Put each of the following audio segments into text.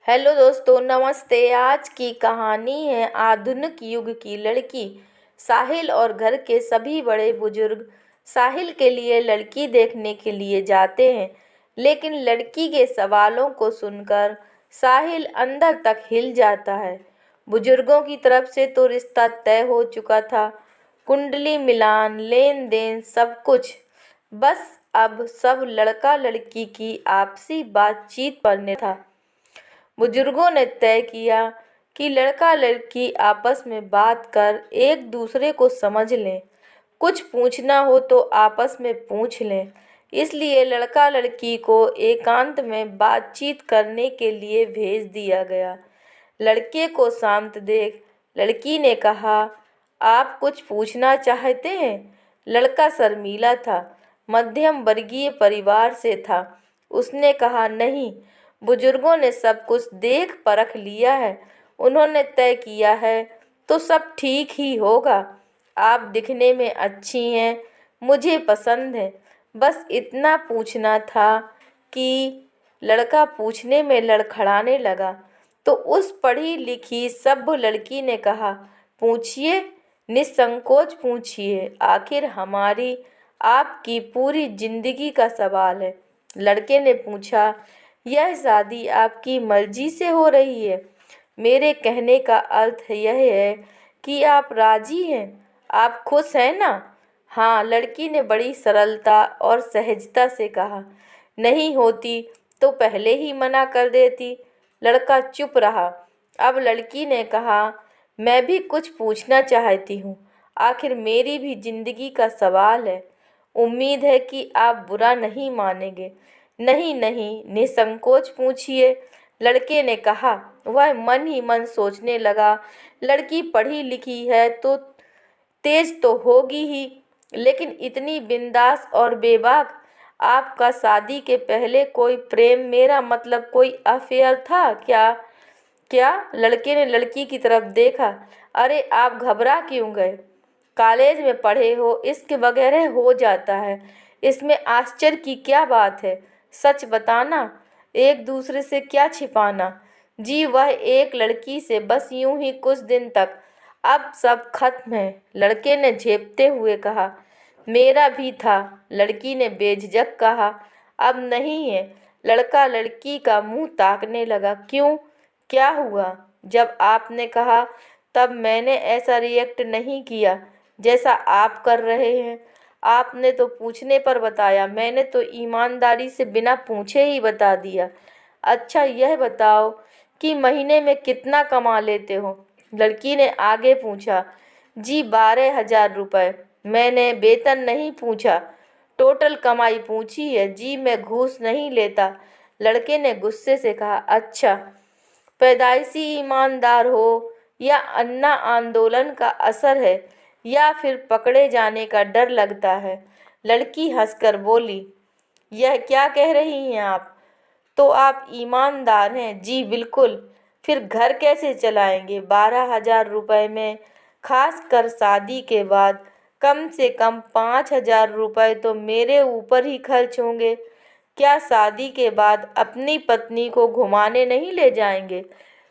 Hello दोस्तों, नमस्ते। आज की कहानी है आधुनिक युग की लड़की। साहिल और घर के सभी बड़े बुजुर्ग साहिल के लिए लड़की देखने के लिए जाते हैं, लेकिन लड़की के सवालों को सुनकर साहिल अंदर तक हिल जाता है। बुजुर्गों की तरफ से तो रिश्ता तय हो चुका था, कुंडली मिलान, लेन देन, सब कुछ। बस अब सब लड़का लड़की की आपसी बातचीत पर था। बुजुर्गों ने तय किया कि लड़का लड़की आपस में बात कर एक दूसरे को समझ लें, कुछ पूछना हो तो आपस में पूछ लें। इसलिए लड़का लड़की को एकांत में बातचीत करने के लिए भेज दिया गया। लड़के को शांत देख लड़की ने कहा, आप कुछ पूछना चाहते हैं? लड़का शर्मीला था, मध्यम वर्गीय परिवार से था। उसने कहा, नहीं, बुजुर्गों ने सब कुछ देख परख लिया है, उन्होंने तय किया है तो सब ठीक ही होगा। आप दिखने में अच्छी हैं, मुझे पसंद है, बस इतना पूछना था कि लड़का पूछने में लड़खड़ाने लगा तो उस पढ़ी लिखी सभ्य लड़की ने कहा, पूछिए, निसंकोच पूछिए, आखिर हमारी आपकी पूरी जिंदगी का सवाल है। लड़के ने पूछा, यह शादी आपकी मर्जी से हो रही है? मेरे कहने का अर्थ यह है कि आप राजी हैं, आप खुश हैं ना? हाँ, लड़की ने बड़ी सरलता और सहजता से कहा। नहीं होती तो पहले ही मना कर देती। लड़का चुप रहा। अब लड़की ने कहा, मैं भी कुछ पूछना चाहती हूँ, आखिर मेरी भी जिंदगी का सवाल है। उम्मीद है कि आप बुरा नहीं मानेंगे। नहीं नहीं, निसंकोच पूछिए, लड़के ने कहा। वह मन ही मन सोचने लगा, लड़की पढ़ी लिखी है तो तेज तो होगी ही, लेकिन इतनी बिंदास और बेबाक। आपका शादी के पहले कोई प्रेम, मेरा मतलब कोई अफेयर था क्या? क्या? लड़के ने लड़की की तरफ देखा। अरे, आप घबरा क्यों गए? कॉलेज में पढ़े हो, इश्क वगैरह हो जाता है, इसमें आश्चर्य की क्या बात है? सच बताना, एक दूसरे से क्या छिपाना। जी, वह एक लड़की से बस यूं ही कुछ दिन तक, अब सब खत्म है, लड़के ने झेपते हुए कहा। मेरा भी था, लड़की ने बेझिझक कहा। अब नहीं है। लड़का लड़की का मुंह ताकने लगा। क्यों, क्या हुआ? जब आपने कहा तब मैंने ऐसा रिएक्ट नहीं किया जैसा आप कर रहे हैं। आपने तो पूछने पर बताया, मैंने तो ईमानदारी से बिना पूछे ही बता दिया। अच्छा, यह बताओ कि महीने में कितना कमा लेते हो? लड़की ने आगे पूछा। जी, 12,000 रुपये। मैंने वेतन नहीं पूछा, टोटल कमाई पूछी है। जी, मैं घूस नहीं लेता। लड़के ने गुस्से से कहा। अच्छा, पैदाइशी ईमानदार हो या अन्ना आंदोलन का असर है या फिर पकड़े जाने का डर लगता है? लड़की हंसकर बोली, यह क्या कह रही हैं आप? तो आप ईमानदार हैं? जी बिल्कुल। फिर घर कैसे चलाएंगे 12,000 रुपये में? खास कर शादी के बाद कम से कम 5,000 रुपये तो मेरे ऊपर ही खर्च होंगे। क्या शादी के बाद अपनी पत्नी को घुमाने नहीं ले जाएंगे?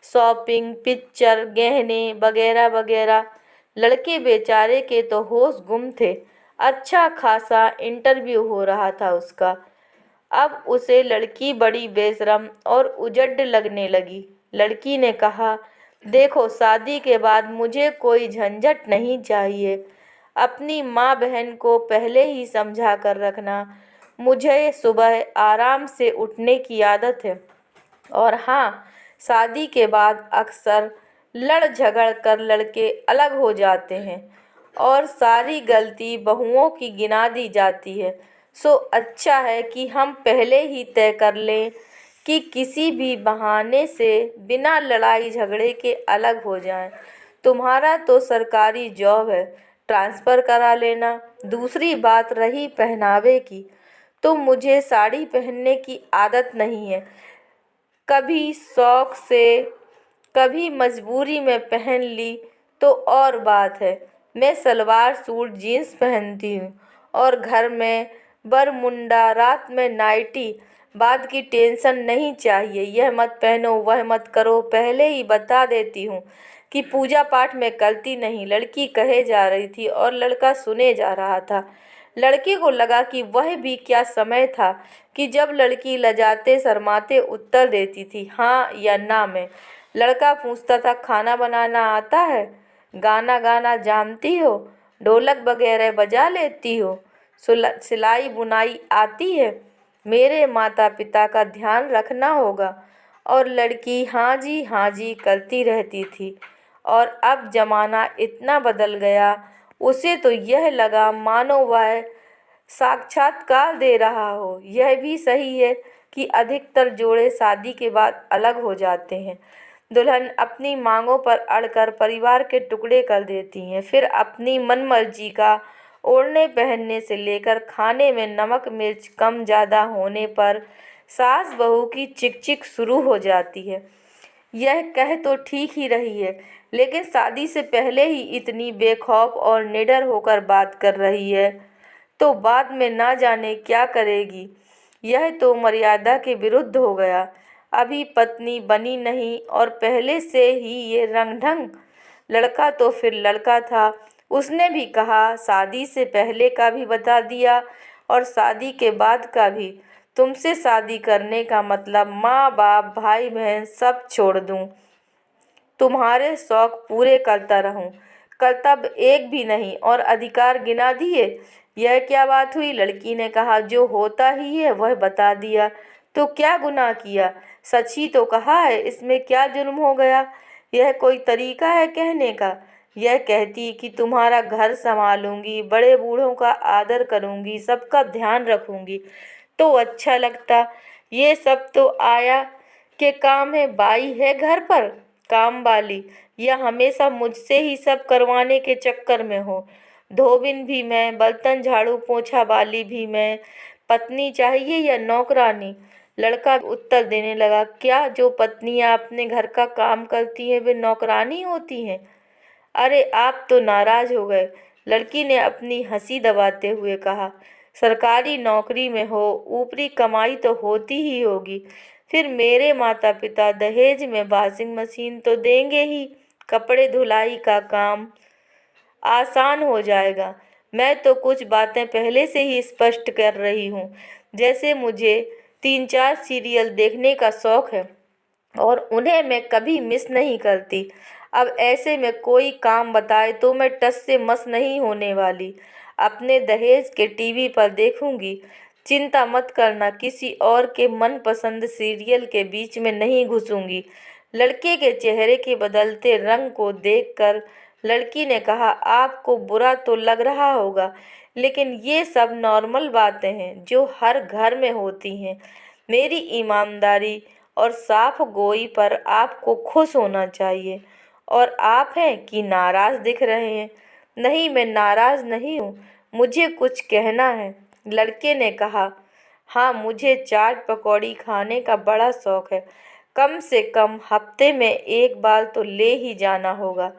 शॉपिंग, पिक्चर, गहने वगैरह वगैरह। लड़के बेचारे के तो होश गुम थे। अच्छा खासा इंटरव्यू हो रहा था उसका। अब उसे लड़की बड़ी बेशरम और उजड़ लगने लगी। लड़की ने कहा, देखो, शादी के बाद मुझे कोई झंझट नहीं चाहिए। अपनी माँ बहन को पहले ही समझा कर रखना। मुझे सुबह आराम से उठने की आदत है। और हाँ, शादी के बाद अक्सर लड़ झगड़ कर लड़के अलग हो जाते हैं और सारी गलती बहुओं की गिना दी जाती है। सो अच्छा है कि हम पहले ही तय कर लें कि किसी भी बहाने से बिना लड़ाई झगड़े के अलग हो जाएं। तुम्हारा तो सरकारी जॉब है, ट्रांसफ़र करा लेना। दूसरी बात रही पहनावे की, तो मुझे साड़ी पहनने की आदत नहीं है। कभी शौक से, कभी मजबूरी में पहन ली तो और बात है। मैं सलवार सूट जीन्स पहनती हूँ और घर में बरमुंडा, रात में नाइटी। बाद की टेंशन नहीं चाहिए। यह मत पहनो, वह मत करो, पहले ही बता देती हूँ कि पूजा पाठ में गलती नहीं। लड़की कहे जा रही थी और लड़का सुने जा रहा था। लड़के को लगा कि वह भी क्या समय था कि जब लड़की लजाते शर्माते उत्तर देती थी हाँ या ना में। लड़का पूछता था खाना बनाना आता है, गाना गाना जानती हो, ढोलक वगैरह बजा लेती हो, सिलाई बुनाई आती है, मेरे माता पिता का ध्यान रखना होगा। और लड़की हाँ जी करती रहती थी। और अब जमाना इतना बदल गया, उसे तो यह लगा मानो वह साक्षात्कार दे रहा हो। यह भी सही है कि अधिकतर जोड़े शादी के बाद अलग हो जाते हैं। दुल्हन अपनी मांगों पर अड़कर परिवार के टुकड़े कर देती हैं, फिर अपनी मनमर्जी का ओढ़ने पहनने से लेकर खाने में नमक मिर्च कम ज़्यादा होने पर सास बहू की चिक शुरू हो जाती है। यह कह तो ठीक ही रही है, लेकिन शादी से पहले ही इतनी बेखौफ और निडर होकर बात कर रही है तो बाद में ना जाने क्या करेगी। यह तो मर्यादा के विरुद्ध हो गया। अभी पत्नी बनी नहीं और पहले से ही ये रंग ढंग। लड़का तो फिर लड़का था, उसने भी कहा शादी से पहले का भी बता दिया और शादी के बाद का भी। तुमसे शादी करने का मतलब माँ बाप भाई बहन सब छोड़ दूँ, तुम्हारे शौक पूरे करता रहूं, कर्तव्य एक भी नहीं और अधिकार गिना दिए। यह क्या बात हुई? लड़की ने कहा जो होता ही है वह बता दिया तो क्या गुनाह किया, सच ही तो कहा है, इसमें क्या जुर्म हो गया। यह कोई तरीका है कहने का? यह कहती कि तुम्हारा घर संभालूंगी, बड़े बूढ़ों का आदर करूंगी, सबका ध्यान रखूंगी तो अच्छा लगता। ये सब तो आया के काम है, बाई है घर पर काम वाली, या हमेशा मुझसे ही सब करवाने के चक्कर में हो। धोबिन भी मैं, बर्तन झाड़ू पोछा वाली भी मैं, पत्नी चाहिए या नौकरानी? लड़का उत्तर देने लगा क्या जो पत्नियां अपने घर का काम करती हैं वे नौकरानी होती हैं? अरे आप तो नाराज हो गए। लड़की ने अपनी हंसी दबाते हुए कहा सरकारी नौकरी में हो, ऊपरी कमाई तो होती ही होगी। फिर मेरे माता पिता दहेज में वॉशिंग मशीन तो देंगे ही, कपड़े धुलाई का काम आसान हो जाएगा। मैं तो कुछ बातें पहले से ही स्पष्ट कर रही हूँ। जैसे मुझे 3-4 सीरियल देखने का शौक है और उन्हें मैं कभी मिस नहीं करती। अब ऐसे में कोई काम बताए तो मैं टस से मस नहीं होने वाली। अपने दहेज के टीवी पर देखूंगी। चिंता मत करना, किसी और के मनपसंद सीरियल के बीच में नहीं घुसूंगी। लड़के के चेहरे के बदलते रंग को देखकर लड़की ने कहा आपको बुरा तो लग रहा होगा, लेकिन ये सब नॉर्मल बातें हैं जो हर घर में होती हैं। मेरी ईमानदारी और साफ गोई पर आपको खुश होना चाहिए। और आप हैं कि नाराज दिख रहे हैं? नहीं, मैं नाराज नहीं हूँ, मुझे कुछ कहना है। लड़के ने कहा हाँ, मुझे चाट पकौड़ी खाने का बड़ा शौक है, कम से कम हफ्ते में एक बार तो ले ही जाना होगा।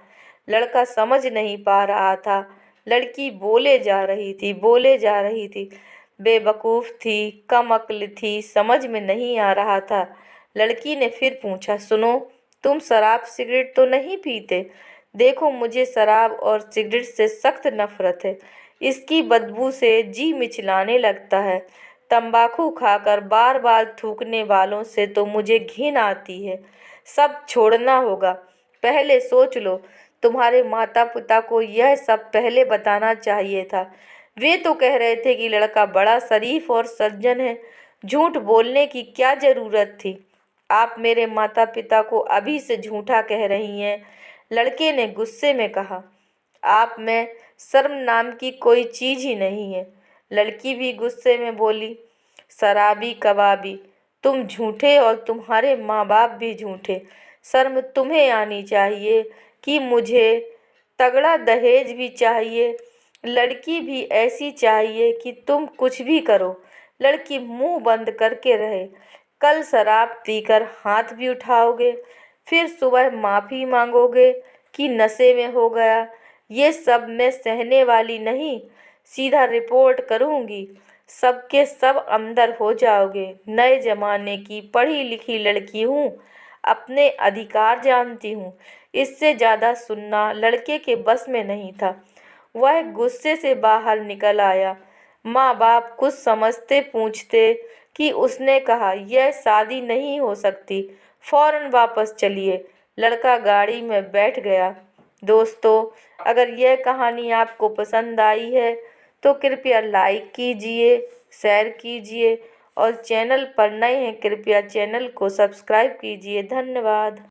लड़का समझ नहीं पा रहा था। लड़की बोले जा रही थी, बेवकूफ़ थी, कम अक्ल थी, समझ में नहीं आ रहा था। लड़की ने फिर पूछा सुनो, तुम शराब सिगरेट तो नहीं पीते? देखो मुझे शराब और सिगरेट से सख्त नफरत है, इसकी बदबू से जी मिचलाने लगता है। तंबाकू खाकर बार बार थूकने वालों से तो मुझे घिन आती है। सब छोड़ना होगा। पहले सोच लो, तुम्हारे माता पिता को यह सब पहले बताना चाहिए था। वे तो कह रहे थे कि लड़का बड़ा शरीफ और सज्जन है, झूठ बोलने की क्या ज़रूरत थी? आप मेरे माता पिता को अभी से झूठा कह रही हैं। लड़के ने गुस्से में कहा आप में शर्म नाम की कोई चीज़ ही नहीं है। लड़की भी गुस्से में बोली शराबी कबाबी, तुम झूठे और तुम्हारे माँ बाप भी झूठे। शर्म तुम्हें आनी चाहिए कि मुझे तगड़ा दहेज भी चाहिए, लड़की भी ऐसी चाहिए कि तुम कुछ भी करो। लड़की मुंह बंद करके रहे। कल शराब पीकर हाथ भी उठाओगे, फिर सुबह माफ़ी मांगोगे कि नशे में हो गया। ये सब मैं सहने वाली नहीं, सीधा रिपोर्ट करूँगी। सबके सब अंदर हो जाओगे। नए जमाने की पढ़ी लिखी लड़की हूँ, अपने अधिकार जानती हूँ। इससे ज़्यादा सुनना लड़के के बस में नहीं था। वह गुस्से से बाहर निकल आया। माँ बाप कुछ समझते पूछते कि उसने कहा, यह शादी नहीं हो सकती, फौरन वापस चलिए। लड़का गाड़ी में बैठ गया। दोस्तों, अगर यह कहानी आपको पसंद आई है तो कृपया लाइक कीजिए, शेयर कीजिए और चैनल पर नए हैं कृपया चैनल को सब्सक्राइब कीजिए। धन्यवाद।